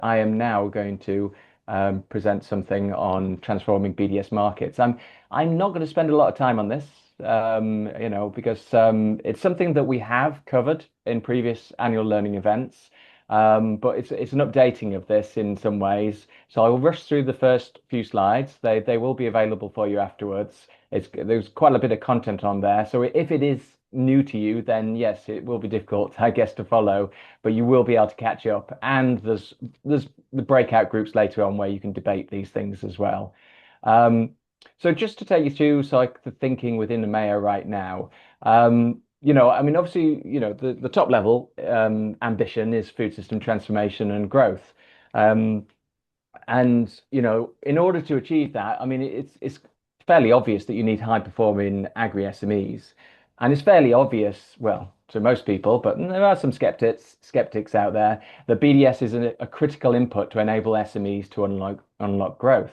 I am now going to present something on transforming BDS markets. I'm not going to spend a lot of time on this, because it's something that we have covered in previous annual learning events. But it's an updating of this in some ways. So I will rush through the first few slides. They will be available for you afterwards. There's quite a bit of content on there. So if it is new to you, then yes, it will be difficult, I guess, to follow, but you will be able to catch up. And there's the breakout groups later on where you can debate these things as well. So just to take you through, so like the thinking within the AMEA right now. I mean, obviously, the top level ambition is food system transformation and growth. Um, in order to achieve that, I mean, it's fairly obvious that you need high performing agri-SMEs. And it's fairly obvious, well, to most people, but there are some skeptics out there, that BDS is a critical input to enable SMEs to unlock growth.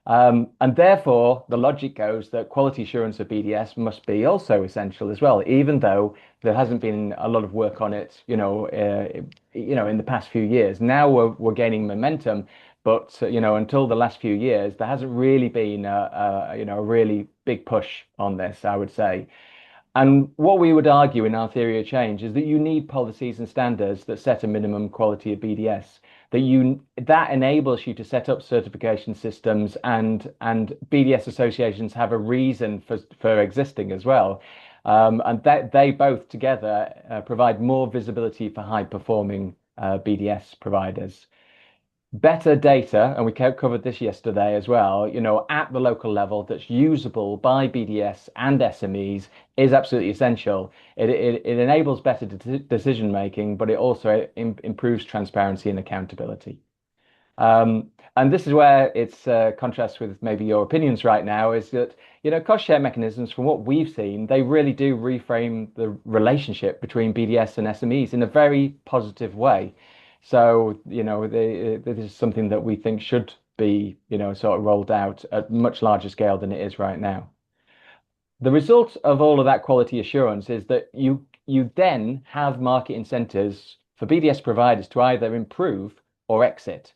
And therefore, the logic goes that quality assurance of BDS must be also essential as well, even though there hasn't been a lot of work on it, in the past few years. Now we're gaining momentum, but until the last few years, there hasn't really been a really big push on this, I would say. And what we would argue in our theory of change is that you need policies and standards that set a minimum quality of BDS, that enables you to set up certification systems, and BDS associations have a reason for existing as well. And that they both together provide more visibility for high performing BDS providers. Better data, and we covered this yesterday as well, at the local level that's usable by BDS and SMEs is absolutely essential. It enables better decision making, but it also improves transparency and accountability. And this is where it's contrast with maybe your opinions right now is that, cost share mechanisms, from what we've seen, they really do reframe the relationship between BDS and SMEs in a very positive way. So, this is something that we think should be, sort of rolled out at much larger scale than it is right now. The result of all of that quality assurance is that you then have market incentives for BDS providers to either improve or exit.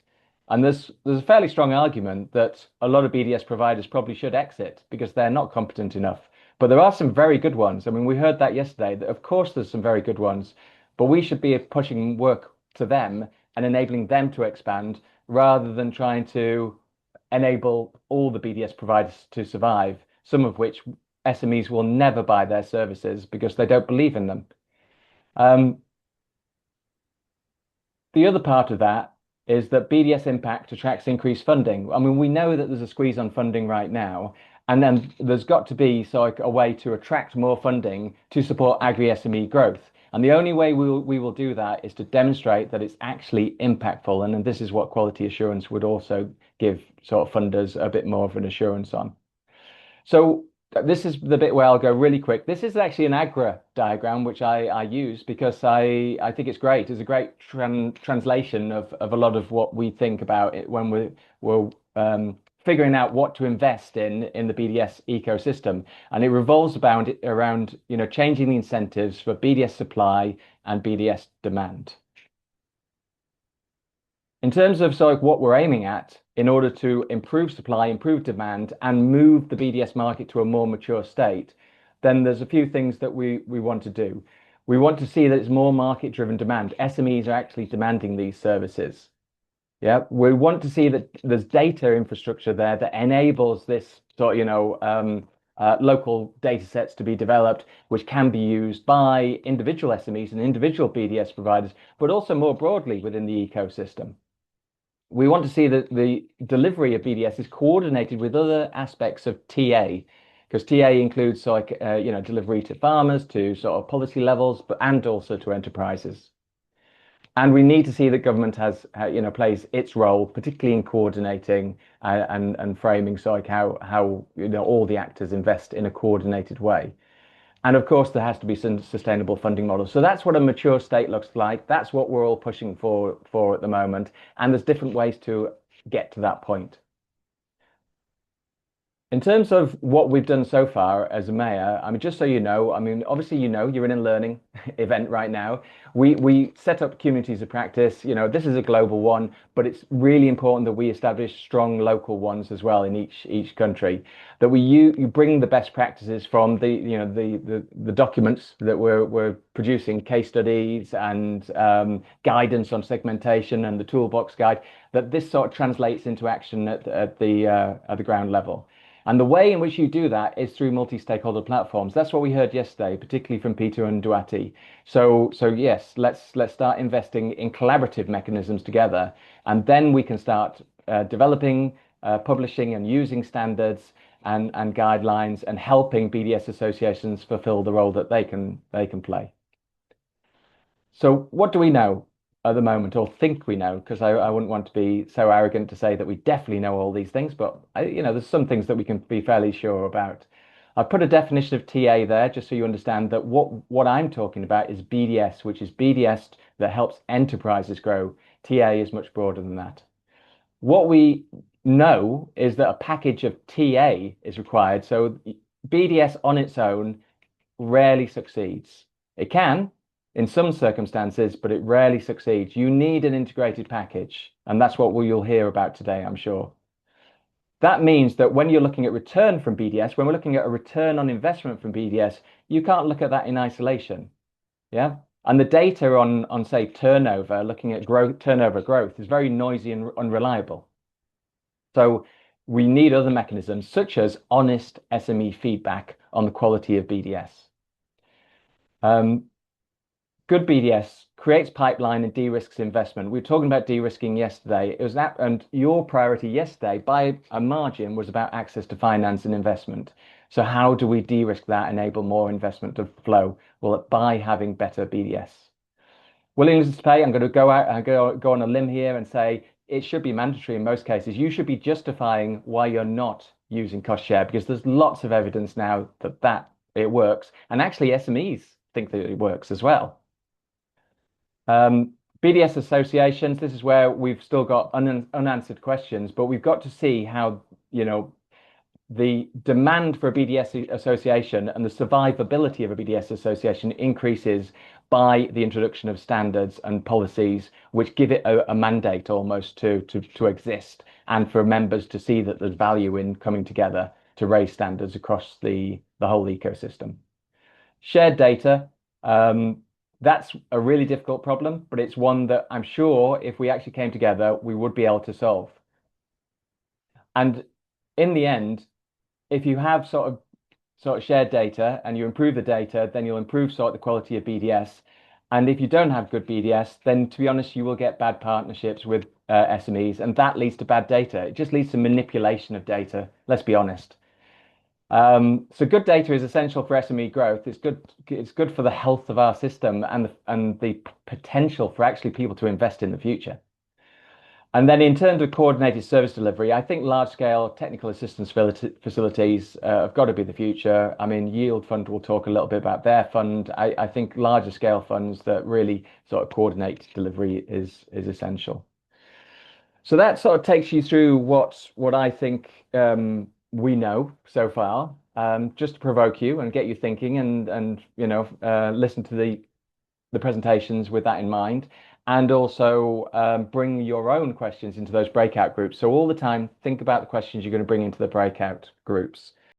And there's a fairly strong argument that a lot of BDS providers probably should exit because they're not competent enough. But there are some very good ones. I mean, we heard that yesterday, that of course there's some very good ones, but we should be pushing work to them and enabling them to expand rather than trying to enable all the BDS providers to survive, some of which SMEs will never buy their services because they don't believe in them. Um, the other part of that is that BDS Impact attracts increased funding. I mean, we know that there's a squeeze on funding right now, and then there's got to be a way to attract more funding to support agri-SME growth. And the only way we will do that is to demonstrate that it's actually impactful. And this is what quality assurance would also give sort of funders a bit more of an assurance on. So this is the bit where I'll go really quick. This is actually an AGRA diagram, which I use because I think it's great. It's a great translation of a lot of what we think about it when we're figuring out what to invest in the BDS ecosystem. And it revolves around changing the incentives for BDS supply and BDS demand. In terms of what we're aiming at, in order to improve supply, improve demand, and move the BDS market to a more mature state, then there's a few things that we want to do. We want to see that it's more market-driven demand. SMEs are actually demanding these services. Yeah, we want to see that there's data infrastructure there that enables this local data sets to be developed, which can be used by individual SMEs and individual BDS providers, but also more broadly within the ecosystem. We want to see that the delivery of BDS is coordinated with other aspects of TA, because TA includes delivery to farmers, to sort of policy levels, and also to enterprises. And we need to see that government plays its role, particularly in coordinating and framing, how all the actors invest in a coordinated way. And of course, there has to be some sustainable funding models. So that's what a mature state looks like. That's what we're all pushing for at the moment. And there's different ways to get to that point. In terms of what we've done so far as a mayor, I mean, just so you know, I mean, obviously, you're in a learning event right now. We set up communities of practice. This is a global one, but it's really important that we establish strong local ones as well in each country. That you bring the best practices from the documents that we're producing, case studies and guidance on segmentation and the toolbox guide. That this sort of translates into action at the ground level. And the way in which you do that is through multi-stakeholder platforms. That's what we heard yesterday, particularly from Peter and Duati. So yes, let's start investing in collaborative mechanisms together, and then we can start developing, publishing, and using standards and guidelines, and helping BDS associations fulfill the role that they can play. So what do we know at the moment, or think we know? Because I wouldn't want to be so arrogant to say that we definitely know all these things, but there's some things that we can be fairly sure about. I put a definition of TA there just so you understand that what I'm talking about is BDS, which is BDS that helps enterprises grow. TA is much broader than that. What we know is that a package of TA is required. So BDS on its own rarely succeeds. It can in some circumstances, but it rarely succeeds. You need an integrated package, and that's what you'll hear about today, I'm sure. That means that when you're looking at return from BDS, when we're looking at a return on investment from BDS, you can't look at that in isolation. Yeah. And the data on say turnover, looking at turnover growth, is very noisy and unreliable. So we need other mechanisms such as honest SME feedback on the quality of BDS. Good BDS creates pipeline and de-risks investment. We were talking about de-risking yesterday. It was that, and your priority yesterday by a margin was about access to finance and investment. So how do we de-risk that, enable more investment to flow? Well, by having better BDS. Willingness to pay, I'm going to go out and go on a limb here and say it should be mandatory in most cases. You should be justifying why you're not using cost share, because there's lots of evidence now that it works. And actually SMEs think that it works as well. BDS associations, this is where we've still got unanswered questions, but we've got to see how, the demand for a BDS association and the survivability of a BDS association increases by the introduction of standards and policies which give it a mandate almost to exist, and for members to see that there's value in coming together to raise standards across the whole ecosystem. Shared data. That's a really difficult problem, but it's one that I'm sure if we actually came together, we would be able to solve. And in the end, if you have sort of shared data and you improve the data, then you'll improve sort of the quality of BDS. And if you don't have good BDS, then to be honest, you will get bad partnerships with SMEs, and that leads to bad data. It just leads to manipulation of data. Let's be honest. So good data is essential for SME growth. It's good for the health of our system and the potential for actually people to invest in the future. And then in terms of coordinated service delivery, I think large scale technical assistance facilities have got to be the future. I mean, Yield Fund will talk a little bit about their fund. I think larger scale funds that really sort of coordinate delivery is essential. So that sort of takes you through what I think we know so far, just to provoke you and get you thinking, and listen to the presentations with that in mind, and also bring your own questions into those breakout groups. So all the time, think about the questions you're going to bring into the breakout groups.